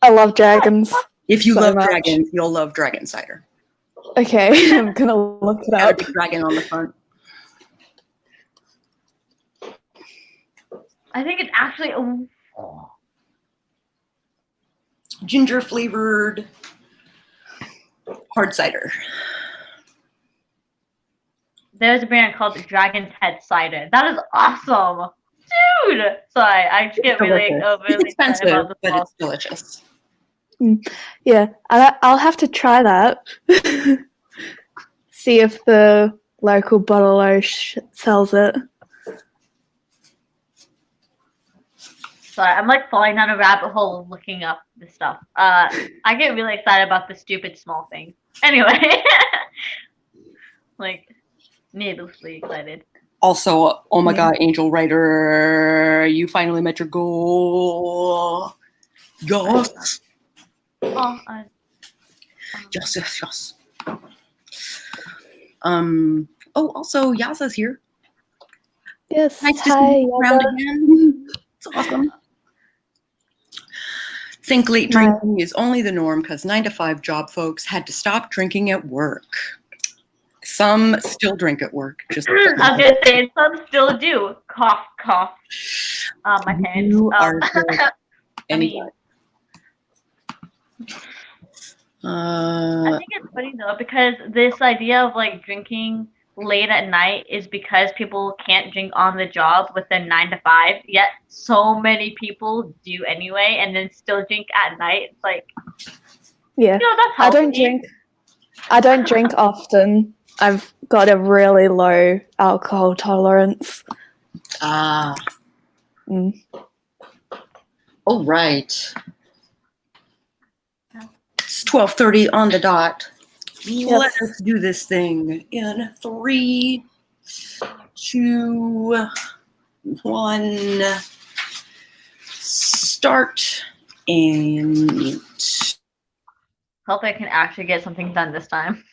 I love dragons. If you So love much. dragons, you'll love dragon cider. Okay, I'm gonna look it Got a up. big dragon on the front. I think it's actually. Ginger flavored hard cider. There's a brand called Dragon's Head Cider. That is awesome, dude. Sorry, I just get really Delicious. overly It's expensive, excited about the but small. it's delicious. Yeah, I'll have to try that. See if the local bottler sells it. Sorry, I'm like falling down a rabbit hole looking up this stuff. I get really excited about the stupid small things. Anyway, like needlessly excited. Also, oh my Yeah. God, Angel Writer, you finally met your goal. Yes. Oh, Yes, yes, yes. Oh, also, Yaza's here. Yes. Nice to see Hi. you around Yaza. again. It's awesome. Think late My- drinking is only the norm because 9-to-5 job folks had to stop drinking at work. Some still drink at work. Just I was gonna say some still do. Cough, cough. My parents. You are I mean, I uh, think it's funny though because this idea of like drinking late at night is because people can't drink on the job with their 9 to 5. Yet so many people do anyway, and then still drink at night. It's like, Yeah. that's I healthy. don't drink often. I've got a really low alcohol tolerance. Mm. all right. It's 12:30 on the dot. Let us do this thing in 3, 2, 1. Start and mute. Hope I can actually get something done this time.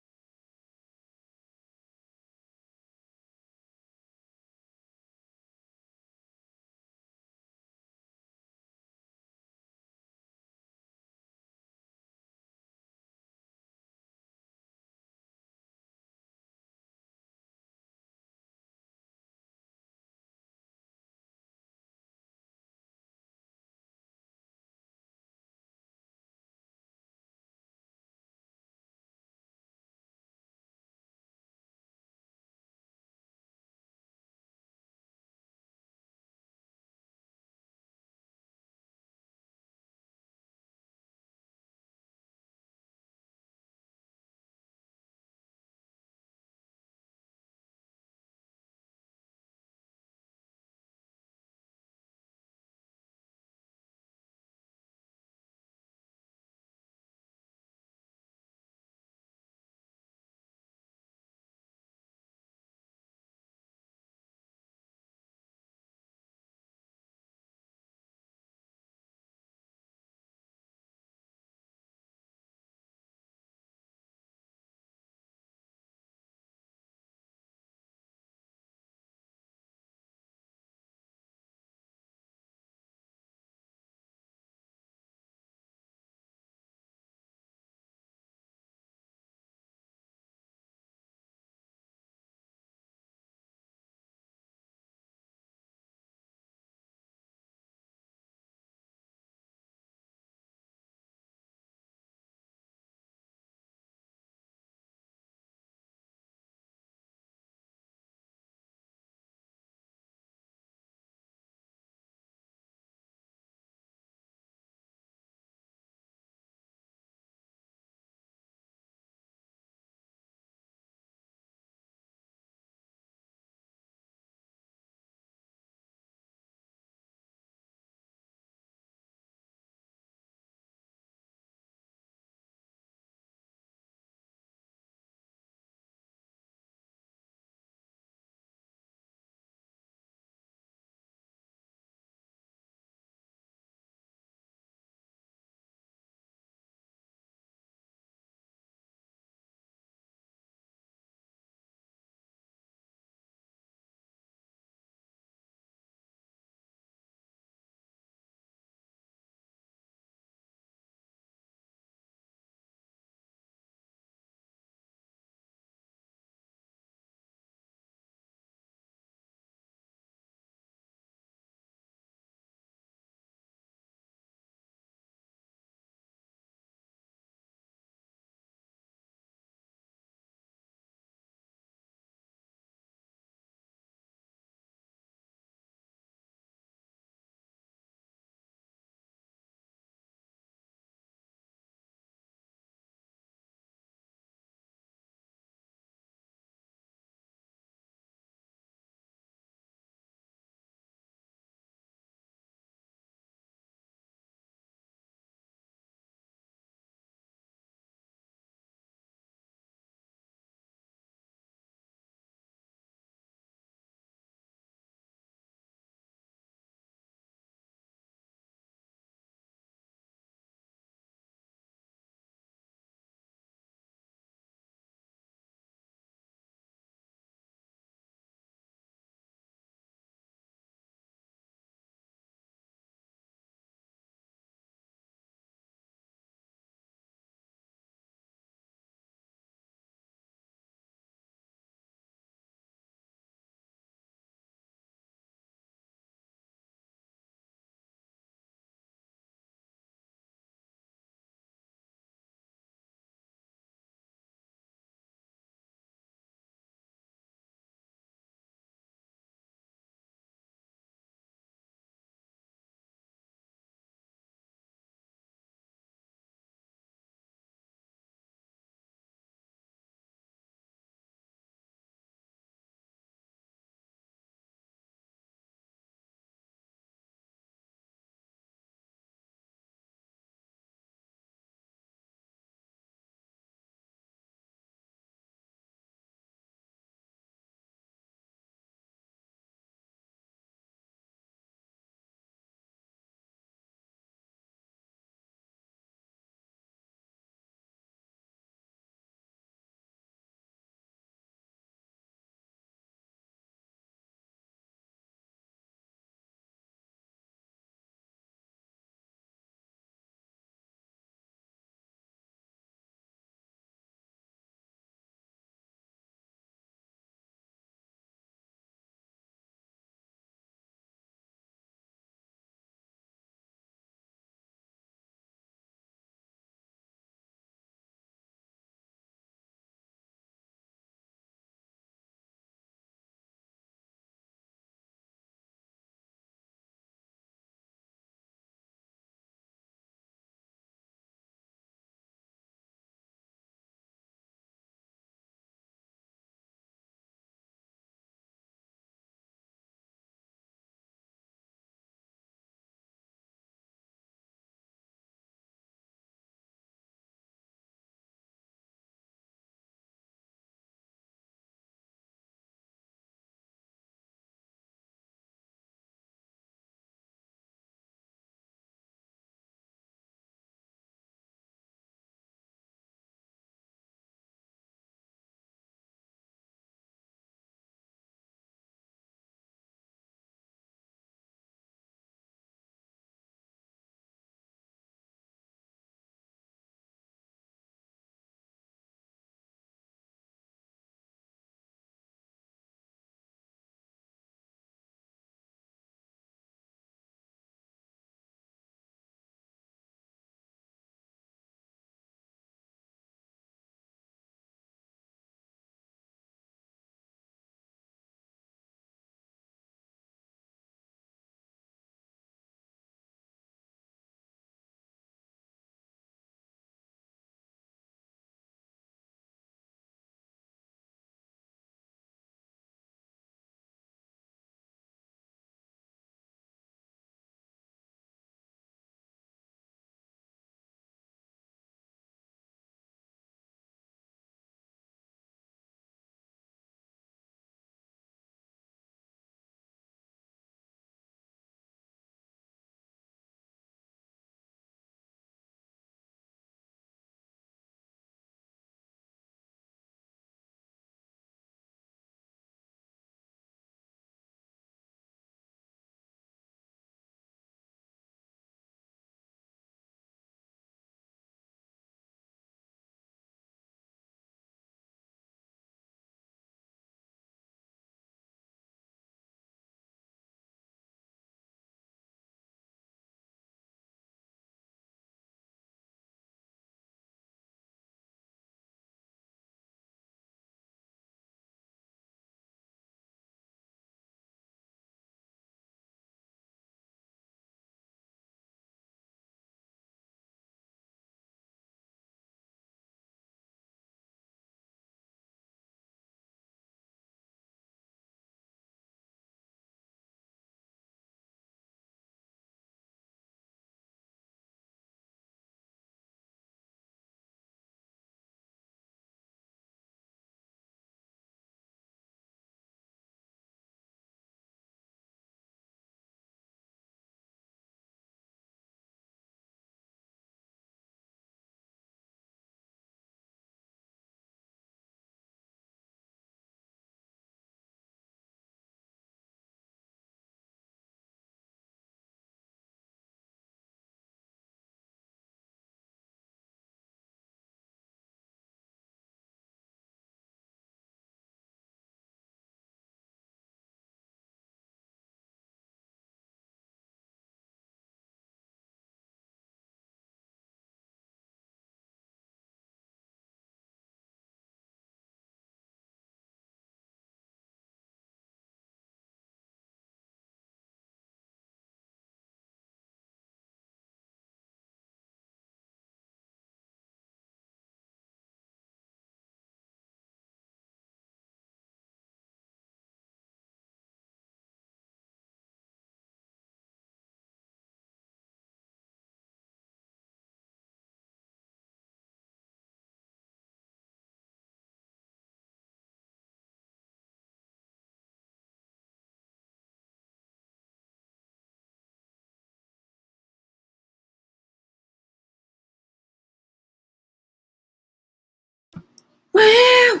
Woo!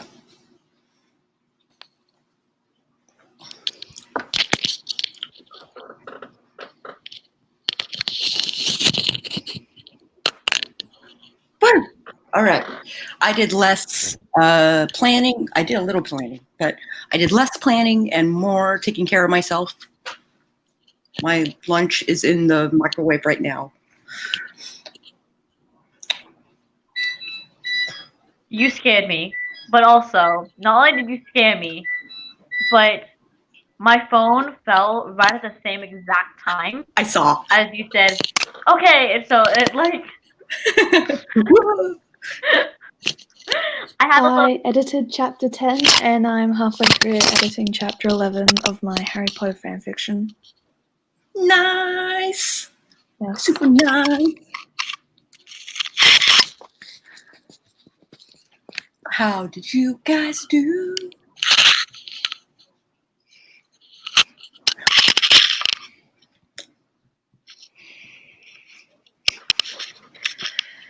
Woo! All right. I did less planning. I did a little planning, but I did less planning and more taking care of myself. My lunch is in the microwave right now. You scared me, but also, not only did you scare me, but my phone fell right at the same exact time I saw. as you said, okay, so it like, I had a little, I edited chapter 10 and I'm halfway through editing chapter 11 of my Harry Potter fanfiction. Nice. Yes. Super nice. How did you guys do?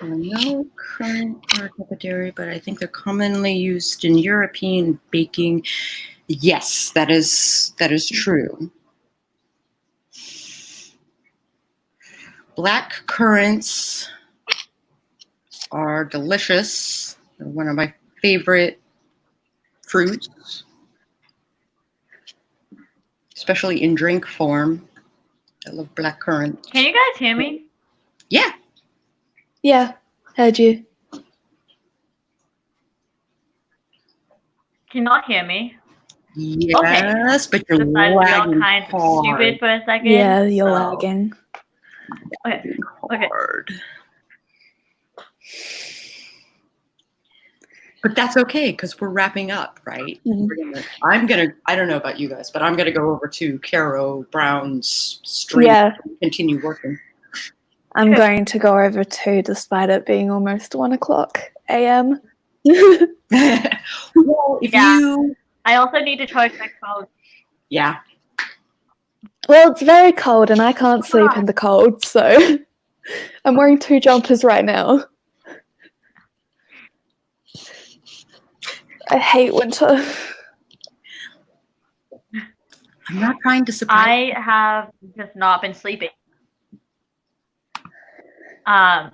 No current cafeteria, but I think they're commonly used in European baking. Yes, that is true. Black currants are delicious. They're one of my favorite fruits, especially in drink form. I love black currants. can you guys hear me? Yeah. Yeah, heard you. Can you not hear me? Yes, but you're Decided to be all lagging kind of hard. stupid for a second. Yeah, you're so- lagging. Okay. Okay. Hard. But that's okay because we're wrapping up, right? Mhm. I don't know about you guys, but I'm gonna go over to Caro Brown's stream Yeah, and continue working. I'm going to go over too, despite it being almost 1 o'clock a.m. Well, if Yeah. you, I also need to charge my phone. yeah, Well, it's very cold and I can't sleep in the cold, so I'm wearing 2 jumpers right now. I hate winter. I'm not trying to surprise. I have just not been sleeping. I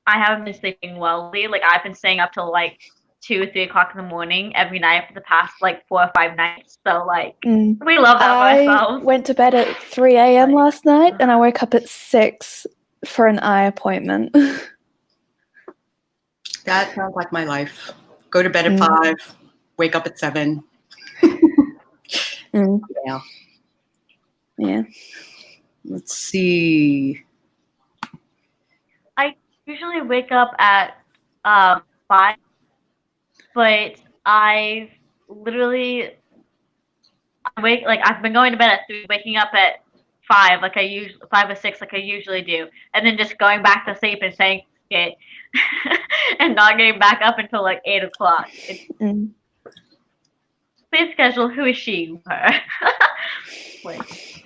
haven't been sleeping well lately. Like I've been staying up till like 2 or 3 o'clock in the morning every night for the past like 4 or 5 nights. So like we love that for I ourselves. went to bed at 3 a.m. last night and I woke up at 6 for an eye appointment. That sounds like my life. Go to bed at 5, wake up at 7. Yeah. Yeah. Let's see. I usually wake up at 5, but I've literally I've been going to bed at 3, waking up at 5 like 5 or 6 like I usually do, and then just going back to sleep and saying it, and not getting back up until like 8 o'clock. Please schedule. Who is she? Her.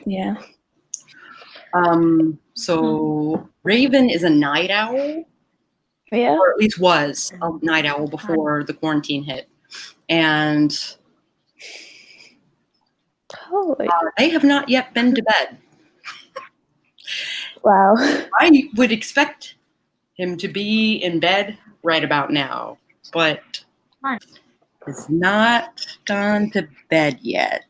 Yeah. So Raven is a night owl, Yeah. or at least was a night owl before the quarantine hit, and Holy. they have not yet been to bed. Wow. I would expect him to be in bed right about now, but has not gone to bed yet.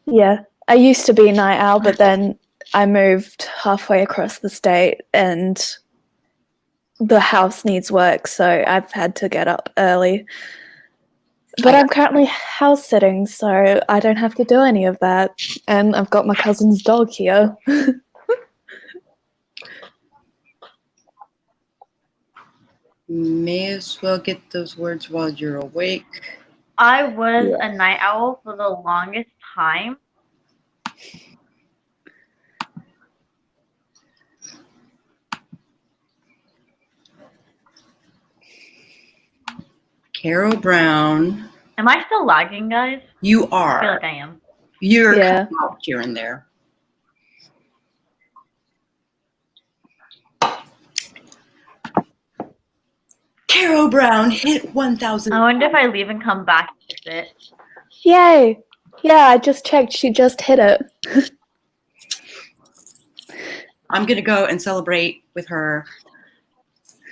Yeah. I used to be a night owl, but then I moved halfway across the state and the house needs work, so I've had to get up early. But I'm currently house sitting, so I don't have to do any of that. And I've got my cousin's dog here. May as well get those words while you're awake. I was a night owl for the longest time. Carol Brown. Am I still lagging, guys? You I feel are. like I am. You're cutting out here and there. Caro Brown hit 1,000. I wonder if I leave and come back with it. Yay! Yeah, I just checked. She just hit it. I'm going to go and celebrate with her.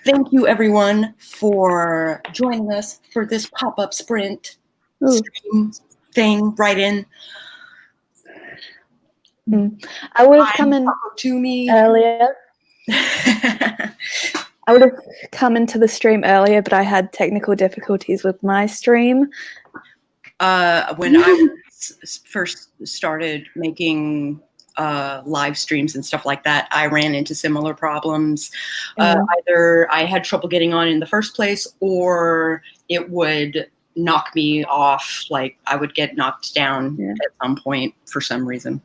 Thank you, everyone, for joining us for this pop-up sprint stream thing right in. I would have come in to me earlier. I would have come into the stream earlier, but I had technical difficulties with my stream. When I first started making live streams and stuff like that, I ran into similar problems. Either I had trouble getting on in the first place, or it would knock me off. Like I would get knocked down at some point for some reason.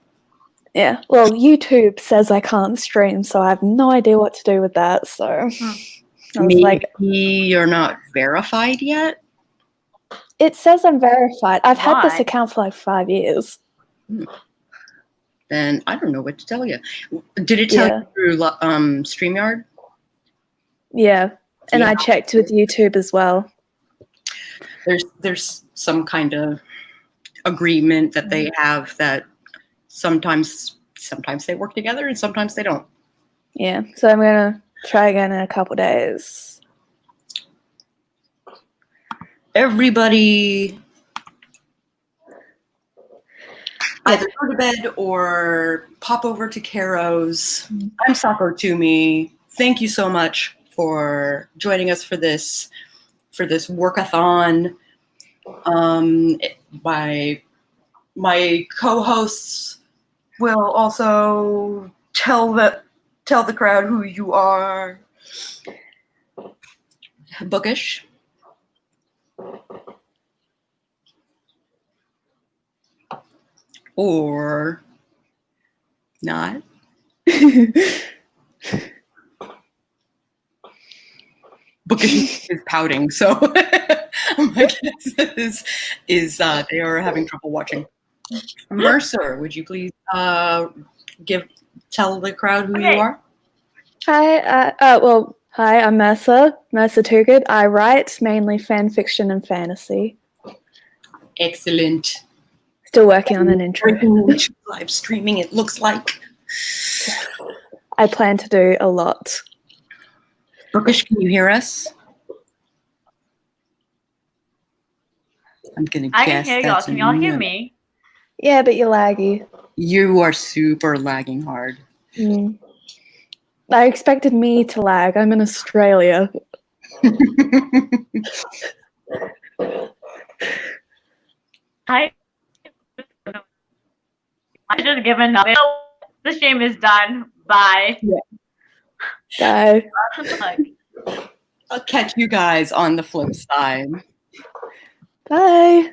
Yeah, well, YouTube says I can't stream, so I have no idea what to do with that. So I was Maybe like, you're not verified yet? it says I'm verified. I've had this Why? account for like 5 years. Then I don't know what to tell you. Did it tell you through StreamYard? Yeah, and Yeah. I checked with YouTube as well. There's some kind of agreement that they have that sometimes they work together and sometimes they don't. Yeah, so I'm gonna try again in a couple days. Everybody either go to bed or pop over to Caro's. I'm Soccer to Me. Thank you so much for joining us for this workathon. My co-hosts will also tell the crowd who you are. Bookish. Or not. Bookish is pouting, so my guess is they are having trouble watching. Mercer, would you please tell the crowd who you are? Hi, hi, I'm Mercer Toogood. I write mainly fan fiction and fantasy. Excellent. Still working on an intro. Live streaming, it looks like. I plan to do a lot. Bookish, can you hear us? I'm gonna guess. I can hear y'all. Can y'all hear me? Yeah, but you're laggy. You are super lagging hard. I expected me to lag. I'm in Australia. I just given up. The stream is done. Bye. Bye. I'll catch you guys on the flip side. Bye.